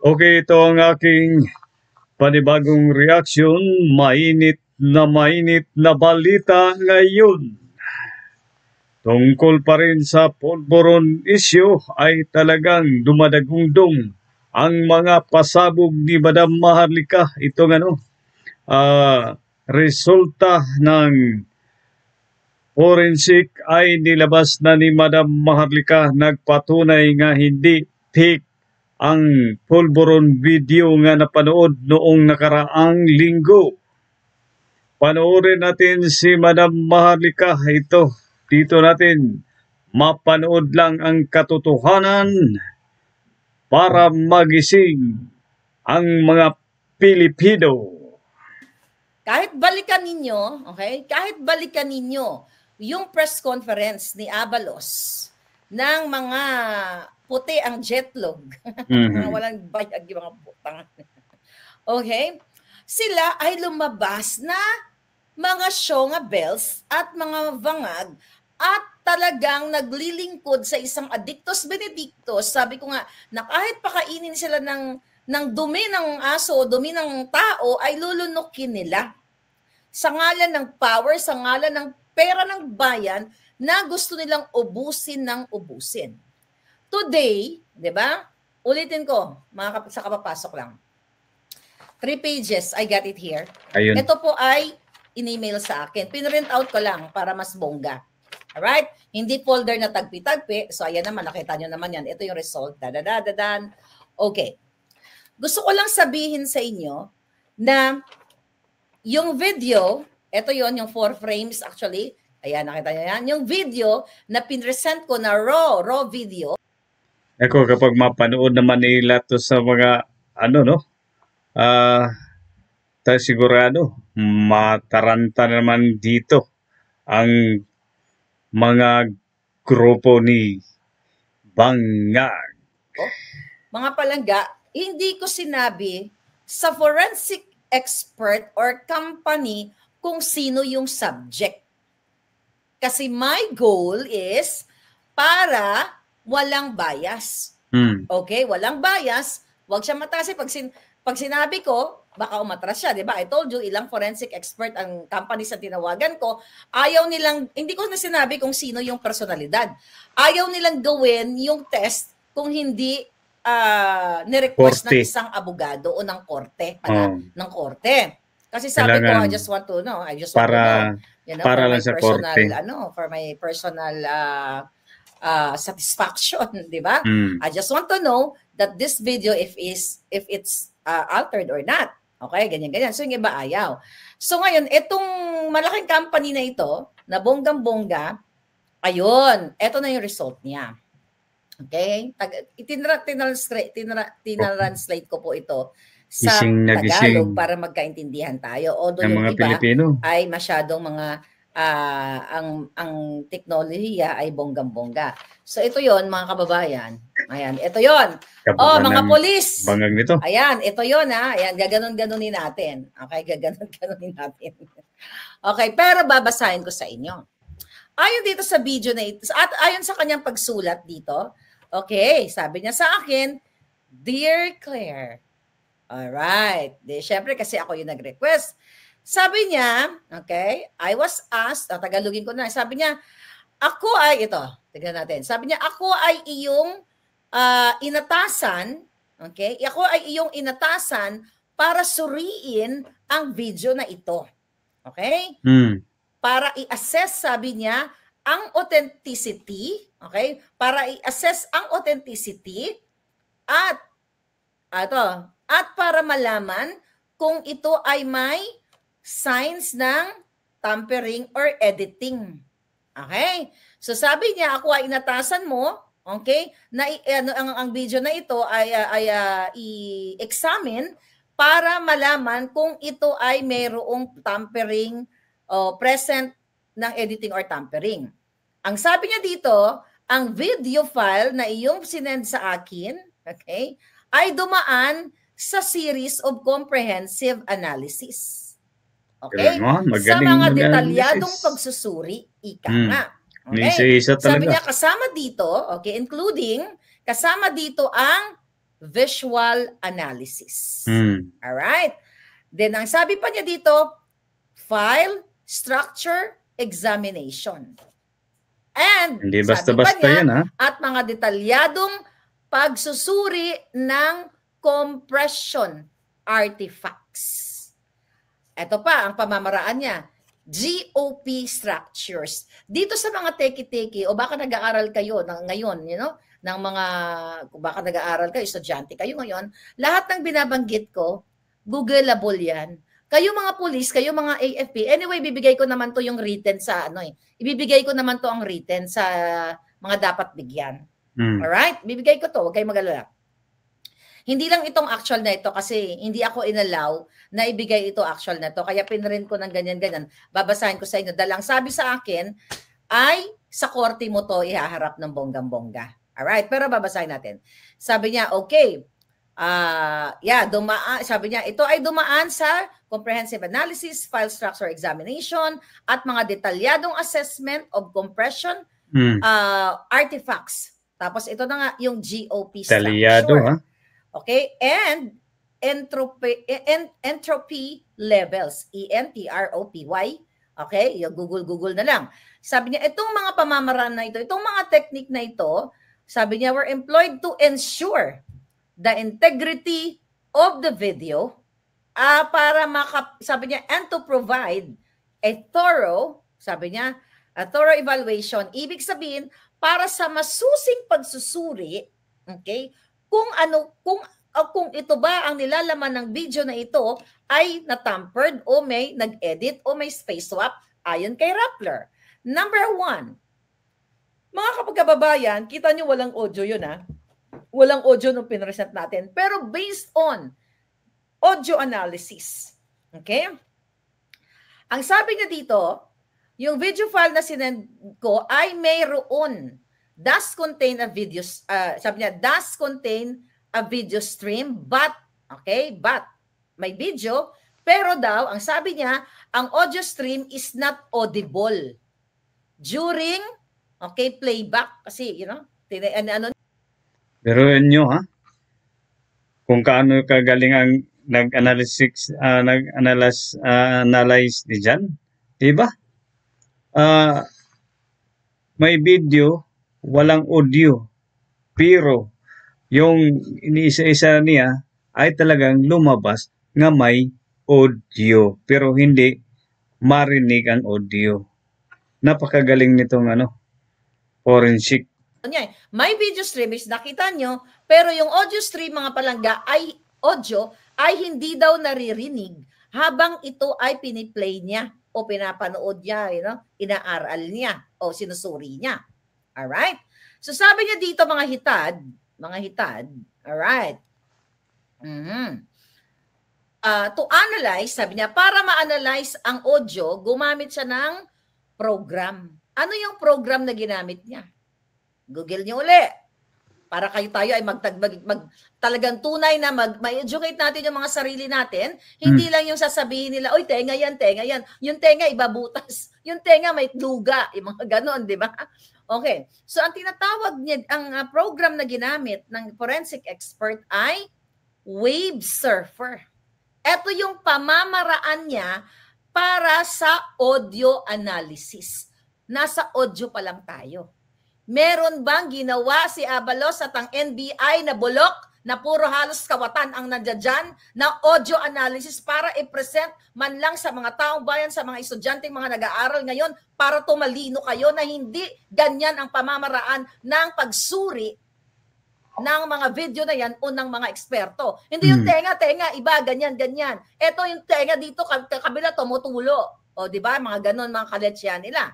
Okay, ito ang aking panibagong reaksyon. Mainit na balita ngayon. Tungkol pa rin sa Polvoron issue ay talagang dumadagundong ang mga pasabog ni Madam Maharlika. Itong resulta ng forensic ay nilabas na ni Madam Maharlika. Nagpatunay nga hindi fake ang Polvoron video nga napanood noong nakaraang linggo. Panoorin natin si Madam Maharlika. Dito natin mapanood lang ang katotohanan para magising ang mga Pilipino. Kahit balikan ninyo, okay? Kahit balikan ninyo yung press conference ni Abalos ng mga puti ang jetlog. Walang bayag yung mga putang. Okay? Sila ay lumabas na mga syonga bells at mga vangag at talagang naglilingkod sa isang addictus benedictus. Sabi ko nga, na kahit pakainin sila ng dumi ng aso o dumi ng tao, ay lulunukin nila. Sa ngalan ng power, sa ngalan ng pera ng bayan na gusto nilang ubusin ng ubusin. Today, di ba? Ulitin ko, sa kapapasok lang. 3 pages, I got it here. Ayun. Ito po ay in-email sa akin. Pinrint out ko lang para mas bongga. Alright? Hindi folder na tagpi-tagpi. So, ayan naman, nakita nyo naman yan. Ito yung result. Dadadadadan. Okay. Gusto ko lang sabihin sa inyo na yung video, ito yon yung 4 frames actually. Ayan, nakita nyo yan. Yung video na pinresent ko na raw video. Eko, kapag mapanood naman nila to sa mga, tayo sigurado, mataranta naman dito ang mga grupo ni Bangag. Mga palangga, hindi ko sinabi sa forensic expert or company kung sino yung subject. Kasi my goal is para walang bias. Okay? Walang bias. Huwag siya mataas. Pag sinabi ko, baka umatras siya, di ba? I told you, ilang forensic expert ang company sa tinawagan ko. Ayaw nilang, hindi ko na sinabi kung sino yung personalidad. Ayaw nilang gawin yung test kung hindi nirequest ng isang abogado o ng korte. Ng korte. Kasi sabi ko, I just want to know. Para lang sa korte. For my personal satisfaction, di ba? I just want to know that this video, if it's altered or not. Okay, ganyan. So, yung iba ayaw. So, ngayon, itong malaking company na ito, na bonggang-bongga, ayun, ito na yung result niya. Okay? Tinranslate ko po ito sa Tagalog para magkaintindihan tayo. Although yung iba Pilipino ay masyadong ang teknolohiya ay bonggang-bongga. So, ito yon mga kababayan. Ayan, ito yon. Mga polis. Bangang nito. Ayan, ito yon ha. Ayan, gaganon-ganonin natin. Okay, gaganon-ganonin natin. Okay, pero babasahin ko sa inyo. Ayon dito sa video na ito, at ayon sa kanyang pagsulat dito, okay, sabi niya sa akin, Dear Claire. Alright. Siyempre kasi ako yung nag-request. Sabi niya, okay, I was asked, tagalogin ko na, sabi niya, ako ay, ito, tignan natin. Sabi niya, ako ay iyong inatasan, okay? Ako ay iyong inatasan para suriin ang video na ito. Okay? Para i-assess, sabi niya, ang authenticity, okay? Para i-assess ang authenticity at para malaman kung ito ay may signs ng tampering or editing. Okay? So sabi niya, ako ay inatasan mo, okay, na ang video na ito ay i-examine para malaman kung ito ay mayroong tampering o present ng editing or tampering. Ang sabi niya dito, ang video file na iyong sinend sa akin, okay, ay dumaan sa series of comprehensive analysis. Okay? Sa mga detalyadong pagsusuri, ika nga. Okay? Sabi niya, kasama dito, okay, including, kasama dito ang visual analysis. Alright? Then ang sabi pa niya dito, file structure examination. And Hindi sabi pa basta-basta niya, yan, ha? at mga detalyadong pagsusuri ng compression artifacts. Ito pa ang pamamaraan niya, GOP structures. Dito sa mga teki-teki, o baka nag-aaral kayo ngayon, ng mga, kung baka nag-aaral kayo, estudyante kayo ngayon, lahat ng binabanggit ko, Googleable yan. Kayo mga pulis, kayo mga AFP, anyway, bibigay ko naman to yung written sa ibibigay ko naman to ang written sa mga dapat bigyan. Alright? Bibigay ko to, huwag kayong mag-alala. Hindi lang itong actual na ito kasi hindi ako inallow na ibigay ito actual na to. Kaya pinrint ko ng ganyan-ganyan. Babasahin ko sa inyo. Dalang sabi sa akin ay sa korte mo to ihaharap ng bonggang-bongga. Alright? Pero babasahin natin. Sabi niya, okay. Sabi niya, ito ay dumaan sa comprehensive analysis, file structure examination, at mga detalyadong assessment of compression artifacts. Tapos ito na nga yung GOP structure. Detalyado, ha? Okay? And entropy levels, ENTROPY. Okay? Yung Google na lang. Sabi niya, itong mga pamamaraan na ito, itong mga technique na ito, sabi niya, were employed to ensure the integrity of the video sabi niya, and to provide a thorough evaluation. Ibig sabihin, para sa masusing pagsusuri, okay, kung ito ba ang nilalaman ng video na ito ay natampered o may nag-edit o may space swap ayon kay Rappler. Number 1, mga kapagkababayan, kita nyo walang audio yun, ha? Walang audio nung pinresent natin. Pero based on audio analysis. Okay? Ang sabi niya dito, yung video file na sinend ko ay mayroon does contain a video, sabi niya, does contain a video stream, but may video, pero daw, ang sabi niya, ang audio stream is not audible during, playback. Kasi, Pero nyo, ha? Kung kaano kagaling ang nag-analyze ni Jan, diba? May video, walang audio, pero yung iniisa-isa niya ay talagang lumabas nga may audio, pero hindi marinig ang audio. Napakagaling nitong forensic. May video stream is nakita nyo, pero yung audio stream, mga palangga, ay hindi daw naririnig habang ito ay piniplay niya o pinapanood niya, inaaral niya o sinusuri niya. Alright? So sabi niya dito, mga hitad, alright. To analyze, sabi niya, para ma-analyze ang audio, gumamit siya ng program. Ano yung program na ginamit niya? Google niyo uli. Para tayo ay talagang tunay na ma-educate natin yung mga sarili natin. Hindi lang yung sasabihin nila, oy, tenga yan. Yung tenga ibabutas. Yung tenga may luga. Yung mga ganon, di ba? Okay. So, ang tinatawag niya, ang program na ginamit ng forensic expert ay Wave Surfer. Ito yung pamamaraan niya para sa audio analysis. Nasa audio pa lang tayo. Meron bang ginawa si Abalos at ang NBI na bulok na puro halos kawatan ang nandiyan na audio analysis para i-present man lang sa mga taong bayan, sa mga estudyante, mga nag-aaral ngayon para tumalino kayo na hindi ganyan ang pamamaraan ng pagsuri ng mga video na yan o ng mga eksperto. Hindi yung tenga, iba, ganyan. Ito yung tenga dito, kabila tumutulo. O, di ba? Mga ganon, mga kaletsya nila.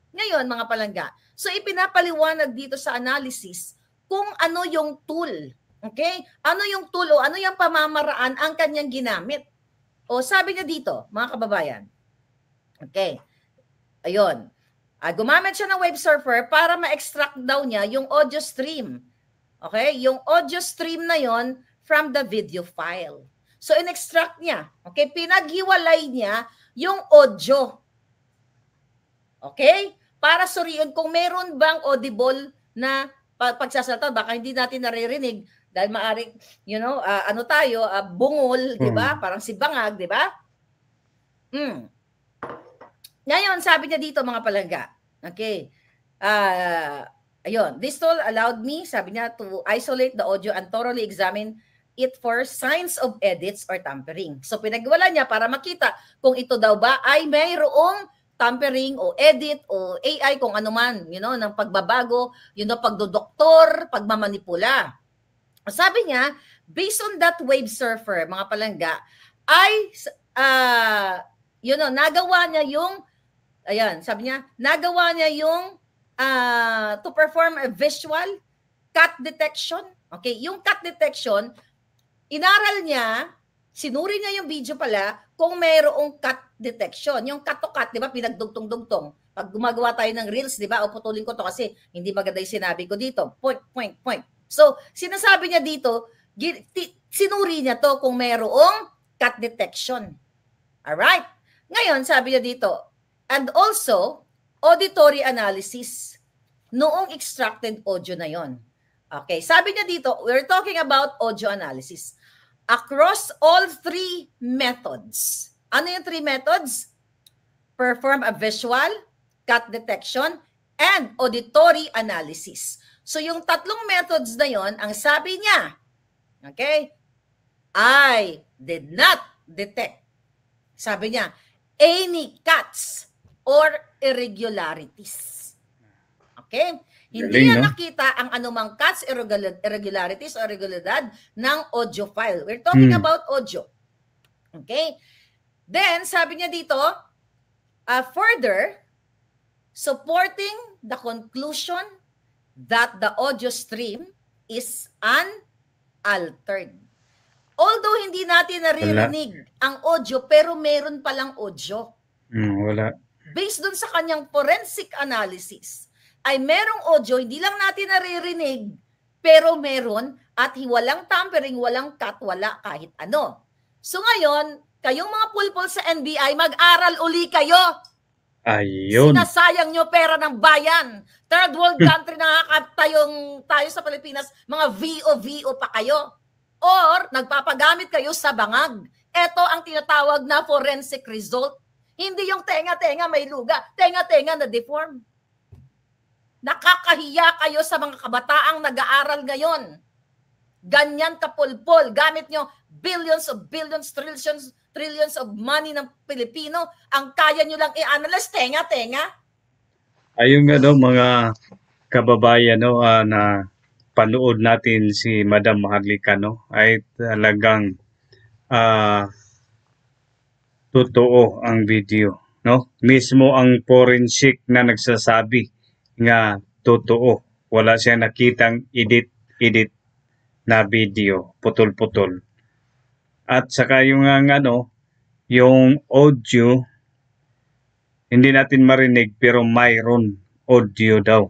Ngayon, mga palangga, so ipinapaliwanag dito sa analysis kung ano yung tool. Okay? Ano yung tool o ano yung pamamaraan ang kanyang ginamit. O sabi niya dito, mga kababayan. Okay. Ayun. Gumamit siya ng web surfer para ma-extract daw niya yung audio stream. Okay? Yung audio stream na yon from the video file. So, in-extract niya. Okay? Pinaghiwalay niya yung audio. Okay? Para suriin kung meron bang audible na pagsasalita, baka hindi natin naririnig Dahil maaring, ano tayo, bungol, di ba? Parang si Bangag, di ba? Ngayon, sabi niya dito mga palangga, okay, ayun, this tool allowed me, sabi niya, to isolate the audio and thoroughly examine it for signs of edits or tampering. So pinagwala niya para makita kung ito daw ba ay mayroong tampering o edit o AI kung ano man, ng pagbabago, pagdodoktor, pagmamanipula. Sabi niya, based on that wave surfer, mga palangga, ay nagawa niya yung sabi niya, nagawa niya yung to perform a visual cut detection. Okay, yung cut detection, inaral niya, sinuri niya yung video pala kung mayroong cut detection. Yung cut to cut, di ba, pinagdugtong-dugtong. Pag gumagawa tayo ng reels, di ba, o putulin ko to kasi hindi maganda yung sinabi ko dito. Point. So, sinasabi niya dito, sinuri niya to kung mayroong cut detection. Alright? Ngayon, sabi niya dito, and also, auditory analysis noong extracted audio na yon. Okay, sabi niya dito, we're talking about audio analysis. Across all three methods. Ano yung three methods? Perform a visual, cut detection, and auditory analysis. So yung tatlong methods na yon, ang sabi niya, okay, I did not detect, sabi niya, any cuts or irregularities. Okay? Hindi niya nakita ang anumang cuts, irregularities o irregularidad ng audio file. We're talking about audio. Okay? Then, sabi niya dito, further, supporting the conclusion that the audio stream is unaltered. Although hindi natin naririnig ang audio, pero meron palang audio. Wala. Based dun sa kanyang forensic analysis, ay merong audio, hindi lang natin naririnig, pero meron at walang tampering, walang cut, wala kahit ano. So ngayon, kayong mga pulpol sa NBI, mag-aral uli kayo. Ayun. Sinasayang nyo pera ng bayan. Third world country tayo sa Pilipinas, mga VO pa kayo. Or nagpapagamit kayo sa bangag. Ito ang tinatawag na forensic result. Hindi yung tenga-tenga may luga, tenga-tenga na deform. Nakakahiya kayo sa mga kabataang nag-aaral ngayon. Ganyan kapulpol. Gamit nyo billions, trillions of money ng Pilipino. Ang kaya nyo lang i-analyze, tenga-tenga. Ayun nga mga kababayan na panood natin si Madam Maharlika ay talagang totoo ang video. Mismo ang forensic na nagsasabi nga totoo. Wala siya nakitang edit na video, putol-putol. At saka yung yung audio, hindi natin marinig pero mayroon audio daw.